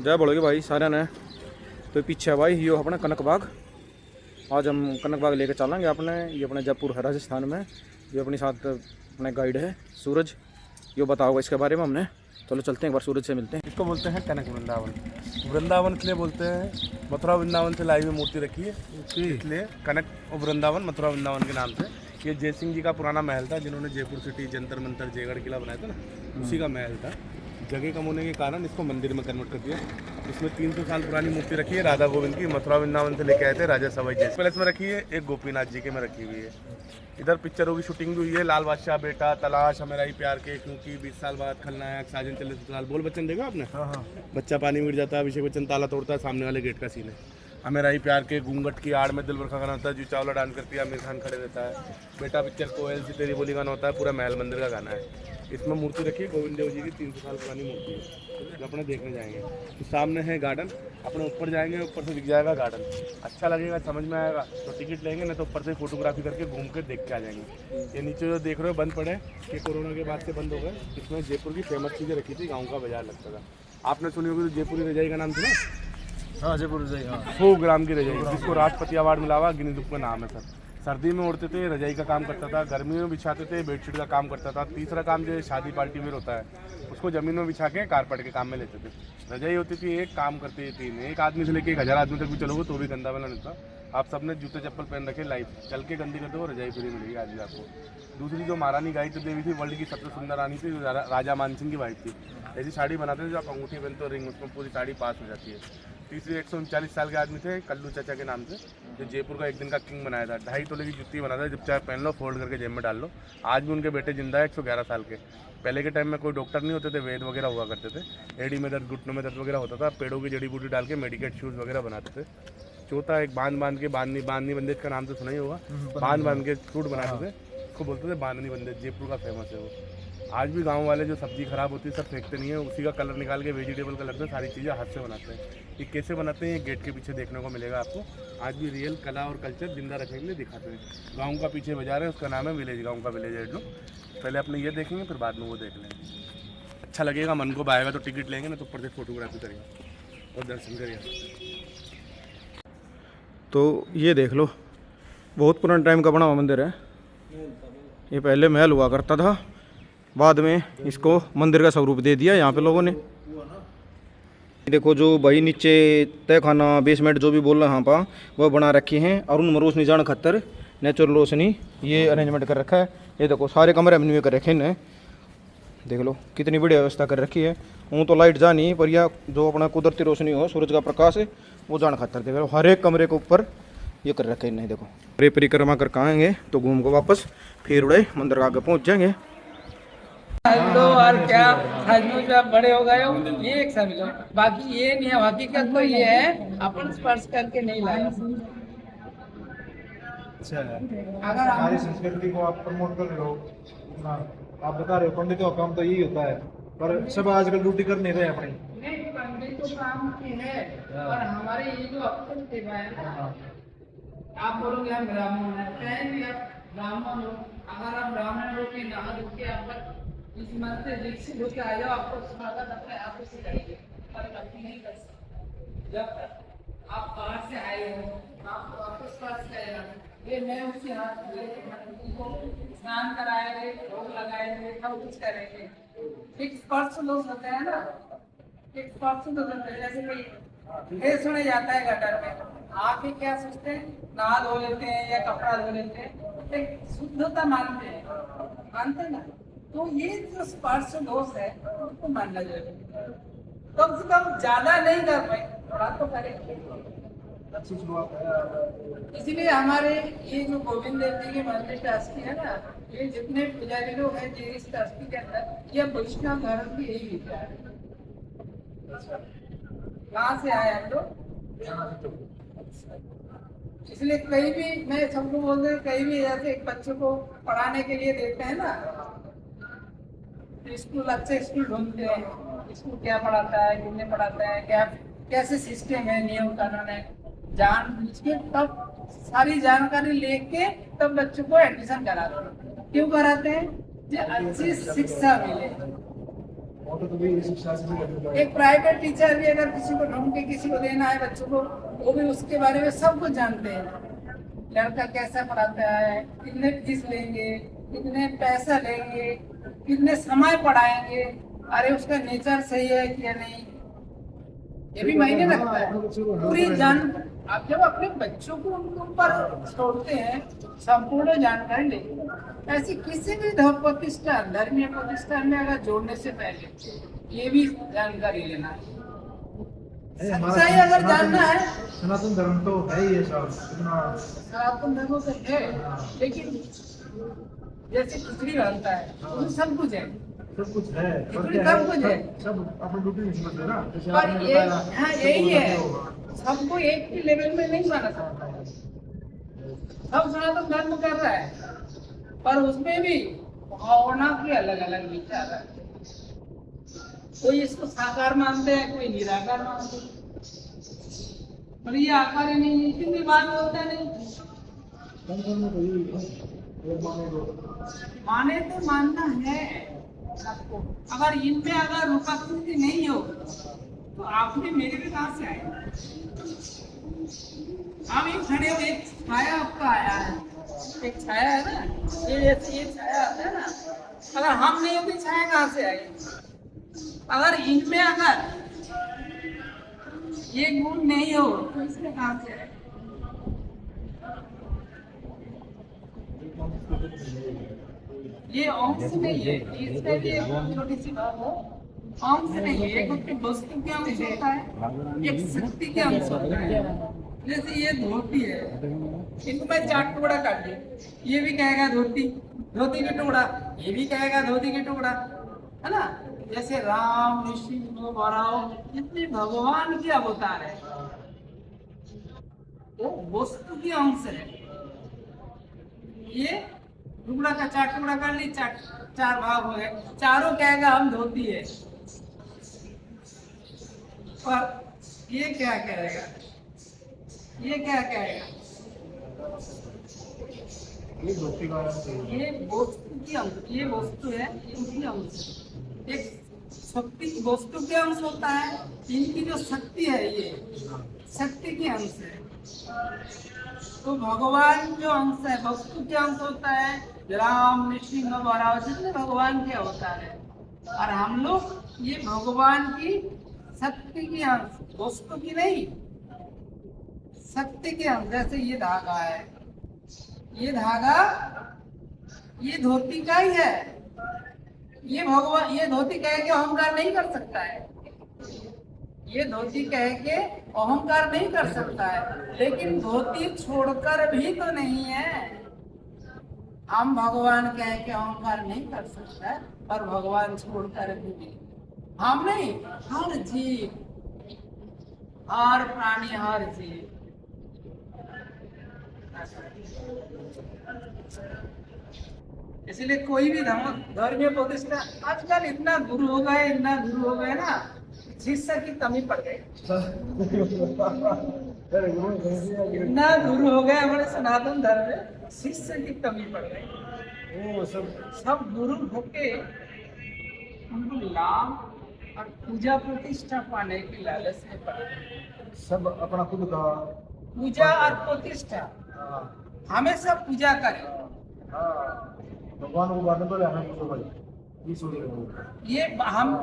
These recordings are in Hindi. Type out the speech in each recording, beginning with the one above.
जय बोलोगे भाई सारे ने। तो पीछे है भाई यो अपना कनक बाग। आज हम कनक बाग लेके चलेंगे अपने, ये अपने जयपुर है राजस्थान में। ये अपने साथ अपने गाइड है सूरज, यो बताओगे इसके बारे में हमने। चलो चलते हैं, एक बार सूरज से मिलते हैं। इसको बोलते हैं कनक वृंदावन। वृंदावन इसलिए बोलते हैं, मथुरा वृंदावन से लाई हुई मूर्ति रखी है, इसलिए कनक वृंदावन मथुरा वृंदावन के नाम से। ये जय सिंह जी का पुराना महल था, जिन्होंने जयपुर सिटी जंतर मंतर जयगढ़ किला बनाया था ना, उसी का महल था। जगह कम होने के कारण इसको मंदिर में कन्वर्ट कर दिया। इसमें 300 साल पुरानी मूर्ति रखी है राधा गोविंद की, मथुरा वृंदावन से लेके आए थे राजा सवाई जय। पैलेस में रखी है, एक गोपीनाथ जी के में रखी हुई है। इधर पिक्चरों की शूटिंग भी हुई है, लाल बादशाह, बेटा, तलाश, हमेरा ही प्यार के, क्योंकि 20 साल बाद, खलनायक, साजन चले ससुराल, बोल बच्चन देखा आपने? हाँ। बच्चा पानी मिट जाता है, अभिषेक बच्चन ताला तोड़ता है, सामने वाले गेट का सीन है। हमेरा ही प्यार के, घूंघट की आड़ में दिलबर का गाना होता है, जो चावला डांस करती है, आमिर खान खड़े रहता है। बेटा पिक्चर कोयल सी तेरी बोली गाना होता है, पूरा महल मंदिर का गाना है। इसमें मूर्ति रखी है गोविंद देव जी की, 300 साल पुरानी मूर्ति है, जो अपने देखने जाएंगे। तो सामने है गार्डन, अपने ऊपर जाएंगे, ऊपर से दिख जाएगा गार्डन। अच्छा लगेगा, समझ में आएगा तो टिकट लेंगे, नहीं तो ऊपर से फोटोग्राफी करके घूम के देख के आ जाएंगे। ये नीचे जो देख रहे हो बंद पड़े, ये कोरोना के बाद से बंद हो गए। इसमें जयपुर की फेमस चीज़ें रखी थी, गाँव का बाजार लगता था। आपने सुनी होगी तो जयपुरी रजाई का नाम सुना? हाँ जयपुर रजाई, हाँ 100 ग्राम की रजाई, जिसको राष्ट्रपति अवार्ड मिला हुआ, गिनीज बुक का नाम है सर। सर्दी में ओढ़ते थे, रजाई का काम करता था, गर्मियों में बिछाते थे, बेडशीट का काम करता था। तीसरा काम जो शादी पार्टी में होता है, उसको ज़मीन में बिछा के कारपेट के काम में लेते थे। रजाई होती थी एक, काम करते थे 3, एक आदमी से लेके 1000 आदमी तक भी चलोगे तो भी गंदा वाला नहीं था। आप सबने जूते चप्पल पहन रखे, लाइफ चल के गंदी कर दो, रजाई फ्री मिलेगी आज भी आपको। दूसरी जो महारानी गायत्री देवी थी, वर्ल्ड की सबसे सुंदर रानी थी, जो राजा मानसिंह की वाइफ थी। ऐसी साड़ी बनाते थे जो आप अंगूठी पहनते हो, रिंग, उसमें पूरी साड़ी पास हो जाती है। तीसरी 139 साल के आदमी थे, कल्लू चाचा के नाम से, जो जयपुर का एक दिन का किंग बनाया था। 2.5 तोले की जुत्ती बनाता था, जब चाहे पहन लो, फोल्ड करके जेब में डाल लो। आज भी उनके बेटे जिंदा है, 111 साल के। पहले के टाइम में कोई डॉक्टर नहीं होते थे, वैद वगैरह हुआ करते थे। एड़ी में दर्द, घुटनों में दर्द वगैरह होता था, पेड़ों की जड़ी बूटी डाल के मेडिकेट शूज़ वगैरह बनाते थे। चौथा एक बांध के, बांधनी बंदेज का नाम तो सुना ही होगा, बांध के सूट बनाते थे, उसको बोलते थे बांधनी बंदेज। जयपुर का फेमस है वो। आज भी गांव वाले जो सब्जी खराब होती है सब फेंकते नहीं है, उसी का कलर निकाल के वेजिटेबल कलर से सारी चीज़ें हाथ से बनाते हैं। ये कैसे बनाते हैं, ये गेट के पीछे देखने को मिलेगा आपको। आज भी रियल कला और कल्चर जिंदा रखने के लिए दिखाते हैं। गांव का पीछे बाजार है, उसका नाम है विलेज, गांव का विलेज है। पहले अपने ये देखेंगे, फिर बाद में वो देख लेंगे। अच्छा लगेगा, मन को भाएगा तो टिकट लेंगे, ना तो ऊपर से फोटोग्राफी करेंगे और दर्शन करेंगे। तो ये देख लो, बहुत पुराने टाइम का बना हुआ मंदिर है। ये पहले महल हुआ करता था, बाद में इसको मंदिर का स्वरूप दे दिया यहाँ पे लोगों ने। देखो जो भाई नीचे तय खाना, बेसमेंट जो भी बोल रहे हैं यहाँ पर, वह बना रखी हैं। अरुण रोशनी जान खत्तर नेचुरल रोशनी, ये अरेंजमेंट कर रखा है। ये देखो सारे कमरे हमने कर रखे हैं, देख लो कितनी बढ़िया व्यवस्था कर रखी है। वो तो लाइट जा नहीं, पर यह जो अपना कुदरती रोशनी हो, सूरज का प्रकाश है, वो जान खत्तर। देख लो हर एक कमरे के ऊपर ये कर रखे हैं। देखो रे परिक्रमा कर आएंगे तो घूम को वापस फिर उड़े मंदिर के आगे पहुँच जाएंगे। हेलो और क्या हजमू जब बड़े हो गए हो, ये एक सब लो, बाकी ये नहीं है। हकीकत तो ये है, अपन स्पर्श करके नहीं लाया। अच्छा है, अगर हमारी संस्कृति को आप प्रमोट कर रहे हो ना, आप बता रहे हो पंडितों का काम तो यही होता है, पर सब आजकल ड्यूटी कर नहीं रहे अपनी। नहीं, पंडित तो काम की है, और हमारे ये जो अपन सेवा है ना, आप बोलोगे हम ब्राह्मण हैं, कहेंगे आप ब्राह्मण हो। अगर आप ब्राह्मण हो के नहा धो के आप इस मन से दीक्षित होकर आ जाओ, आपको स्वागत अपने आप से करेंगे, पर कभी नहीं कर सकते। जब तक आप बाहर से आए हो, आपको वापस पास करेगा। ये मैं उसी हाथ में को स्नान कराएंगे, भोग लगाएंगे, सब कुछ करेंगे। एक स्पर्श लोग होते हैं ना, एक स्पर्श लोग होते हैं, जैसे कोई ये सुने जाता है गटर में, आप ही क्या सोचते हैं, नहा धो लेते हैं या कपड़ा धो लेते हैं, एक शुद्धता मानते हैं ना। तो ये जो स्पर्श दोष है उसको मानना जरूरी है। कम से कम ज्यादा नहीं कर पाए, थोड़ा तो करें। अच्छी शुरुआत है। इसीलिए हमारे ये जो गोविंद देव जी के मंदिर ट्रस्टी है ना, ये जितने पुजारी लोग हैं जो इस ट्रस्टी के अंदर, ये वैष्णव धर्म की यही विचार है। कहाँ से आए हम लोग? इसलिए कहीं भी मैं सबको बोलते हैं, कहीं भी जैसे एक बच्चे को पढ़ाने के लिए देते हैं ना, स्कूल अच्छे स्कूल ढूंढते हैं, स्कूल क्या पढ़ाता है, कितने पढ़ाता है, क्या कैसे सिस्टम है, नियम कानून है, जान बूझ के तब सारी जानकारी लेके तब बच्चों को एडमिशन कराते हैं। क्यों कराते हैं? जो अच्छी शिक्षा मिले, मोटर तो भी शिक्षा से भी करनी एक प्राइवेट टीचर भी अगर किसी को ढूंढ के किसी को देना है बच्चों को, वो भी उसके बारे में सब कुछ जानते हैं। लड़का कैसा पढ़ाता है, कितने फीस लेंगे, कितने पैसा लेंगे, कितने समय पढ़ाएंगे, अरे उसका नेचर सही है क्या नहीं, ये भी मायने रखता है। पूरी आप जब अपने बच्चों को उनके ऊपर छोड़ते हैं संपूर्ण जानकारी लेंगे। ऐसी किसी भी प्रतिष्ठा, धर्मीय प्रतिष्ठान में अगर जोड़ने से पहले ये भी जानकारी लेना है। सच्चाई अगर जानना है, सनातन धर्म तो है ही है सब इतना। सनातन धर्म तो है, लेकिन जैसे खिचड़ी बनता है उसमें सब कुछ है, सब कुछ है, खिचड़ी सब कुछ है, सब अपनी ड्यूटी नहीं समझते ना। जैसे पर आपने ये बताया, हाँ यही है, सबको एक ही लेवल में नहीं माना सकता है। सब सनातन धर्म कर रहा है, पर उसमें भी भावना के अलग अलग विचार है। कोई इसको साकार मानते हैं, कोई निराकार मानते हैं, पर ये आकार ही नहीं, इतनी बात होता नहीं। माने तो मानना है सबको। अगर इनमें अगर उपस्थिति नहीं हो तो आपने मेरे में कहाँ से आए? आप एक खड़े हो, एक छाया आपका आया है, एक छाया है ना, ये छाया आता है ना, अगर हम नहीं होते छाया कहाँ से आई? अगर इनमें अगर ये गुण नहीं हो तो इसमें कहाँ से आए? ये अंश नहीं है, इसमें भी एक छोटी सी बात है, अंश नहीं है, एक उसकी वस्तु के अंश होता है, एक शक्ति के अंश होता है। जैसे ये धोती है, इनको मैं 4 टुकड़ा काट दिया, ये भी कहेगा धोती, धोती का टुकड़ा, ये भी कहेगा धोती का टुकड़ा, है ना। जैसे राम ऋषि जितने भगवान के अवतार है वो वस्तु के अंश है। ये टुकड़ा का 4 टुकड़ा कर ली, 4 भाग हो गए, चारों कहेगा हम धोती है, पर ये क्या कहेगा, ये क्या कहेगा? ये धोती का ये वस्तु की अंश, ये वस्तु है, इनकी अंश एक शक्ति वस्तु के अंश होता है, इनकी जो शक्ति है ये शक्ति के अंश है। तो भगवान जो अंश है वस्तु के अंश होता है, राम नृसिंह बराबर जितने भगवान के अवतार है, और हम लोग ये भगवान की शक्ति की अंश, वस्तु की नहीं, शक्ति के अंश। जैसे ये धागा है, ये धागा ये धोती का ही है, ये भगवान ये धोती कह के अहंकार नहीं कर सकता है, ये धोती कह के अहंकार नहीं कर सकता है, लेकिन धोती छोड़कर भी तो नहीं है। हम भगवान कह के अहंकार नहीं कर सकता है, पर भगवान छोड़कर भी नहीं, हम नहीं, हर जीव, हर प्राणी, हर जीव। इसलिए कोई भी धर्मीय प्रतिष्ठा आजकल इतना गुरु हो गए ना, शिष्य की कमी पड़ गई। इतना गुरु हो गए हमारे सनातन धर्म में, शिष्य की कमी पड़ गई। वो सब गुरु होके उनको लाभ और पूजा प्रतिष्ठा पाने की लालच में पड़ गए। सब अपना खुद का पूजा और प्रतिष्ठा, हमेशा पूजा करें। भगवान को बात तो हम तो भाई ये सोच रहे हो, ये हम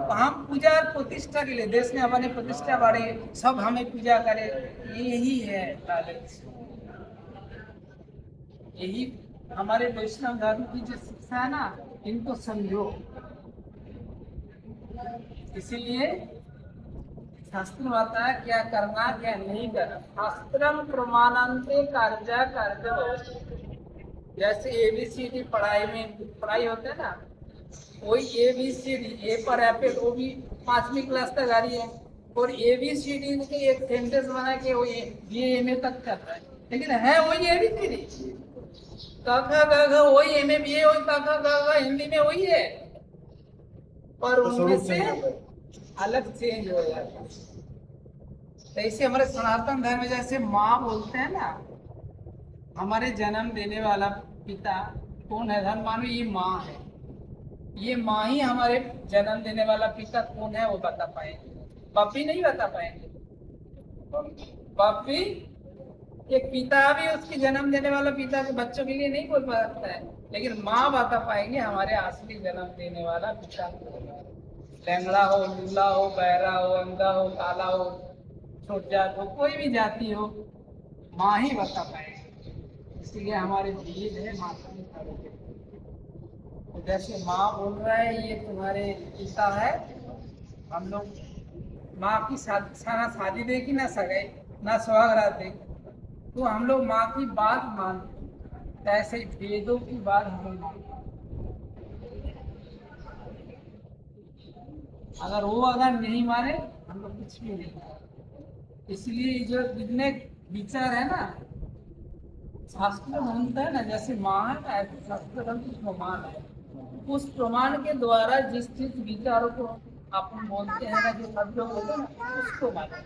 पूजा और प्रतिष्ठा के लिए, देश में हमारी प्रतिष्ठा बढ़े, सब हमें पूजा करे, यही है लालच। यही हमारे वैष्णव धर्म की जो शिक्षा है ना, इनको समझो। इसीलिए शास्त्र बताता है क्या करना क्या नहीं करना। शास्त्रम प्रमाणांते कार्य कार्य, जैसे ABCD पढ़ाई होता है ना, वही ABCD, ए पर एप्पल, वो भी 5वीं क्लास तक आ रही है, और ABCD के एक सेंटेंस बना के वो ये MA तक कर रहा है, लेकिन है वही ABCD। क ख वही MA BA वही क हिंदी में वही है, पर उनमें से अलग चेंज हो जाता है। ऐसे हमारे सनातन धर्म में जैसे माँ बोलते हैं ना, हमारे जन्म देने वाला पिता कौन है? धर्म मानो ये माँ है, ये माँ ही हमारे जन्म देने वाला पिता कौन है वो बता पाएंगे, बाप भी नहीं बता पाएंगे। बाप भी एक पिता भी उसके जन्म देने वाला पिता के बच्चों के लिए नहीं बोल पाता है, लेकिन माँ बता पाएंगे हमारे असली जन्म देने वाला पिता। लैंगड़ा हो, लूला हो, बहरा हो, अंधा हो, काला हो, छोट जात हो, कोई भी जाति हो, माँ ही बता पाएगी। इसलिए हमारे बीज है माता पिता। तो जैसे माँ बोल रहा है ये तुम्हारे पिता है, हम लोग माँ की ना शादी देखी ना सगाई ना सुहागरात देखी, तो हम लोग माँ की बात मानते, ऐसे वेदों की बात हम मानते। अगर वो अगर नहीं माने हम लोग कुछ भी नहीं। इसलिए जो जितने विचार है ना, शास्त्र मानता है ना, जैसे माँ है ना ऐसे शास्त्र प्रमाण है। उस प्रमाण के द्वारा जिस जिस विचारों को अपन बोलते हैं ना, जो शब्द बोलते हैं ना, उसको माने।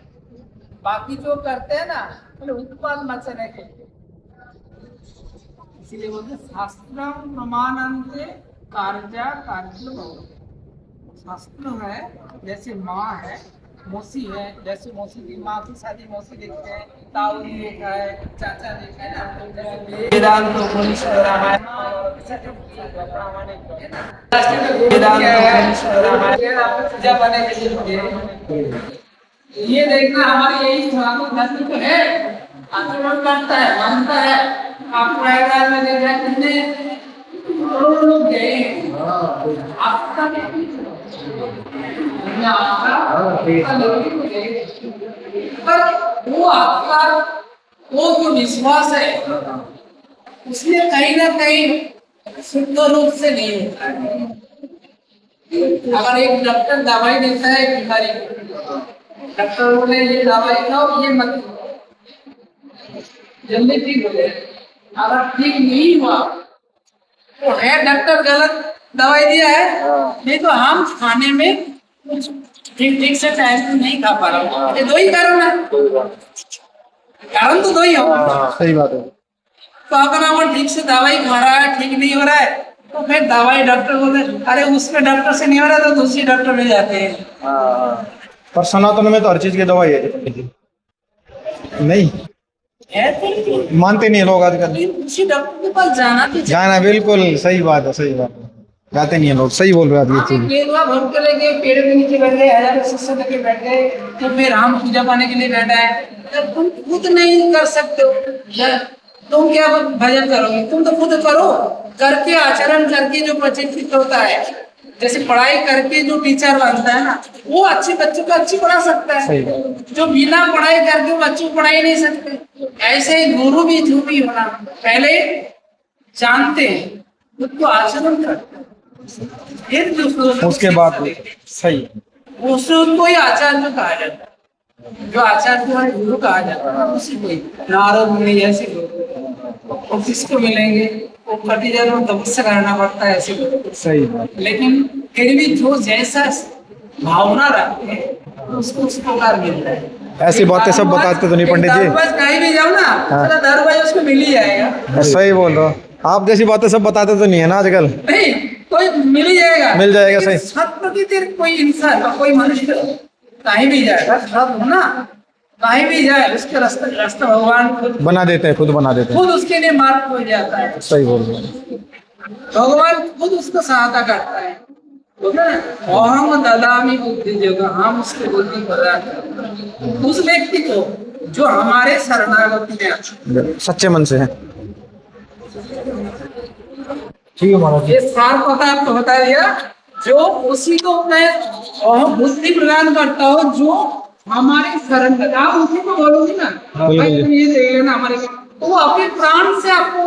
बाकी जो करते हैं ना मतलब उत्पाद मचने के, इसीलिए बोलते शास्त्र प्रमाणांते कार्या कार्य। शास्त्र है जैसे माँ है, मौसी है, जैसे मौसी की माँ की शादी मौसी देखते हैं, ताऊ देखा है, चाचा देखा है ना, वेदांत उपनिषद रामायण, पूजा बने के लिए ये देखना हमारी यही सनातन धर्म तो है, आचरण करता है, मानता है। आप प्रयागराज में देख रहे हैं कितने करोड़ लोग गए, आपका पर वो आपका वो जो विश्वास है उसमें कहीं ना कहीं शुद्ध रूप से नहीं होता है। अगर एक डॉक्टर दवाई देता है बीमारी, डॉक्टर बोले ये दवाई खाओ, ये मत जल्दी ठीक हो जाए, अगर ठीक नहीं हुआ तो है डॉक्टर गलत दवाई दिया है, नहीं तो हम खाने में ठीक ठीक से टाइम पे नहीं खा पा रहा हूँ। ये दो ही कारण है, कारण तो दो ही हो। सही बात है। तो अगर हम ठीक से दवाई खा रहा है, ठीक नहीं हो रहा है, तो फिर दवाई डॉक्टर बोलते अरे उसमें डॉक्टर से नहीं हो रहा तो दूसरी डॉक्टर में जाते हैं। पर सनातन में तो हर चीज की दवाई है, नहीं मानते नहीं लोग आजकल। दूसरी डॉक्टर के पास जाना बिल्कुल सही बात है, सही बात है, जाते नहीं है लोग। सही बोल रहे हो आप ये चीज। गेरुआ भर के लेके पेड़ के नीचे बैठ गए, हजारों शिष्य लेके बैठ गए, तो फिर हम पूजा पाने के लिए बैठा है। जब तुम खुद नहीं कर सकते हो, तुम क्या भजन करोगे? तुम तो खुद करो, करके आचरण करके जो प्रचित होता है, जैसे पढ़ाई करके जो टीचर बनता है ना, वो अच्छे बच्चों को अच्छी पढ़ा सकता है। जो बिना पढ़ाई करके बच्चों को पढ़ाई नहीं सकते। ऐसे ही गुरु भी जो भी होना, पहले जानते हैं, खुद को आचरण करते हैं, फिर उसके बाद सही उससे उनको ही आचार्य कहा जाता है। जो आचार्य है गुरु कहा जाता है, उसी को नारद मुनि जैसे लोग। और किसको मिलेंगे? वो कटी जन्म तपस्या करना पड़ता है ऐसे लोग। सही बात। लेकिन फिर भी जो जैसा भावना रखते हैं उसको उपकार मिलता है। ऐसी बातें सब बताते तो नहीं पंडित जी। कहीं भी जाओ ना, दारूबाज उसको मिल ही जाएगा। सही बोल रहे हो आप, जैसी बातें सब बताते तो नहीं है ना आजकल। नहीं, कोई मिल ही जाएगा, मिल जाएगा। सही सत्य कोई इंसान कोई मनुष्य कहीं भी जाएगा, सब हो ना, कहीं भी जाए उसके रास्ता भगवान खुद बना देते हैं, खुद बना देते हैं। खुद उसके लिए मार्ग हो जाता है। सही बोल रहे हो। भगवान खुद उसको सहायता करता है। हम ददामी बुद्धि जगह, हम उसकी बुद्धि प्रदान करते हैं उस व्यक्ति को जो हमारे शरणागति में सच्चे मन से है। ठीक है महाराज। ये सार पता आपको बता दिया, जो उसी को मैं बुद्धि प्रदान करता हूँ जो हमारे शरण में। आप उसी को बोलोगे ना भाई तुम ये देख लेना हमारे, तो वो अपने प्राण से आपको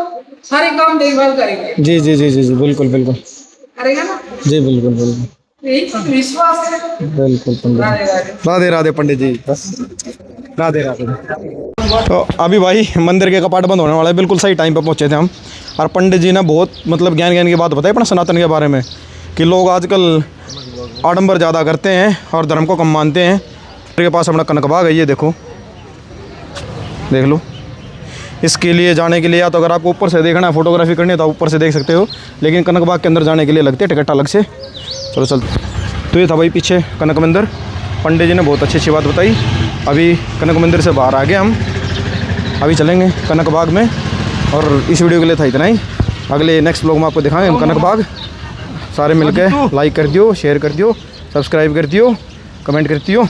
सारे काम देखभाल करेंगे। जी जी जी जी जी बिल्कुल बिल्कुल करेगा ना जी, बिल्कुल बिल्कुल। यही तो विश्वास है। बिल्कुल पंडित। राधे राधे पंडित जी, बस राधे राधे। तो अभी भाई मंदिर के कपाट बंद होने वाला है, बिल्कुल सही टाइम पे पहुंचे थे हम। और पंडित जी ने बहुत मतलब ज्ञान की बात बताई अपना सनातन के बारे में, कि लोग आजकल आडंबर ज़्यादा करते हैं और धर्म को कम मानते हैं। के पास अपना कनक बाग है, ये देखो, देख लो, इसके लिए जाने के लिए या तो अगर आपको ऊपर से देखना है, फोटोग्राफी करनी है तो आप ऊपर से देख सकते हो, लेकिन कनक बाग के अंदर जाने के लिए लगते हैं टिकट अलग से। चलो चल। तो ये था भाई पीछे कनक मंदिर। पंडित जी ने बहुत अच्छी बात बताई। अभी कनक मंदिर से बाहर आ गए हम, अभी चलेंगे कनक बाग में। और इस वीडियो के लिए था इतना ही। अगले नेक्स्ट व्लॉग में आपको दिखाएंगे हम कनक बाग। सारे मिलके लाइक कर दियो, शेयर कर दियो, सब्सक्राइब कर दियो, कमेंट कर दियो।